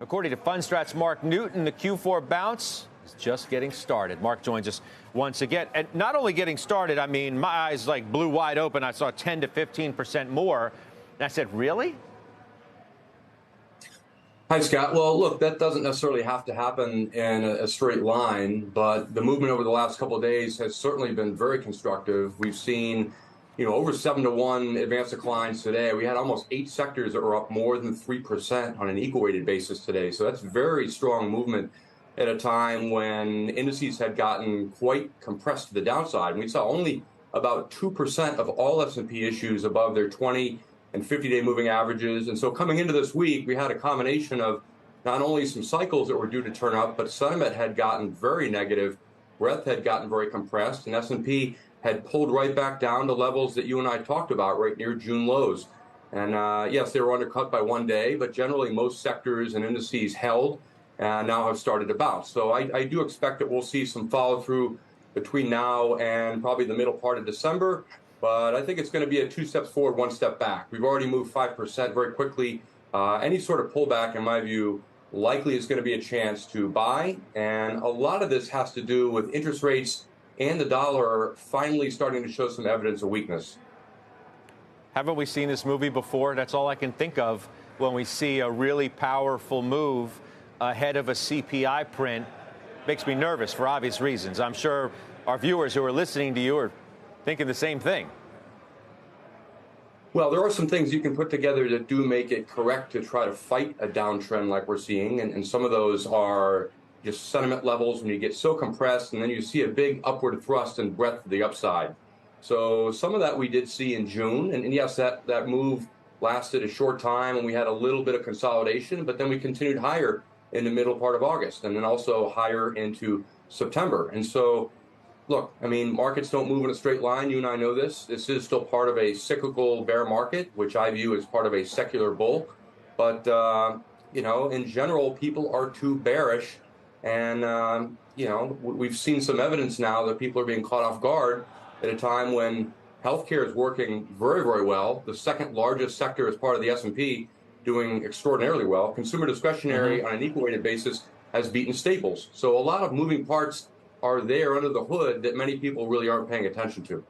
According to Fundstrat's Mark Newton, the Q4 bounce is just getting started. Mark joins us once again. And not only getting started, I mean, my eyes like blew wide open. I saw 10 to 15% more. And I said, really? Hi, Scott. Well, look, that doesn't necessarily have to happen in a straight line, but the movement over the last couple of days has certainly been very constructive. We've seen, over 7-to-1 advanced declines today. We had almost 8 sectors that were up more than 3% on an equal weighted basis today. So that's very strong movement at a time when indices had gotten quite compressed to the downside. And we saw only about 2% of all S&P issues above their 20 and 50-day moving averages. And so coming into this week, we had a combination of not only some cycles that were due to turn up, but sentiment had gotten very negative, breadth had gotten very compressed, and S&P had pulled right back down to levels that you and I talked about right near June lows. And yes, they were undercut by 1 day, but generally most sectors and indices held and now have started to bounce. So I do expect that we'll see some follow through between now and probably the middle part of December. But I think it's going to be a 2 steps forward, 1 step back. We've already moved 5% very quickly. Any sort of pullback, in my view, likely is going to be a chance to buy. And a lot of this has to do with interest rates and the dollar finally starting to show some evidence of weakness. Haven't we seen this movie before? That's all I can think of when we see a really powerful move ahead of a CPI print. Makes me nervous for obvious reasons. I'm sure our viewers who are listening to you are thinking the same thing. Well, there are some things you can put together that do make it correct to try to fight a downtrend like we're seeing. And some of those are just sentiment levels when you get so compressed and then you see a big upward thrust and breadth to the upside. So some of that we did see in June. And yes, that move lasted a short time and we had a little bit of consolidation, but then we continued higher in the middle part of August and then also higher into September. And so look, I mean, markets don't move in a straight line. You and I know this. This is still part of a cyclical bear market, which I view as part of a secular bull. But, in general, people are too bearish. And, we've seen some evidence now that people are being caught off guard at a time when healthcare is working very, very well. The second largest sector as part of the S&P doing extraordinarily well. Consumer discretionary on an equal weighted basis has beaten staples. So a lot of moving parts are there under the hood that many people really aren't paying attention to.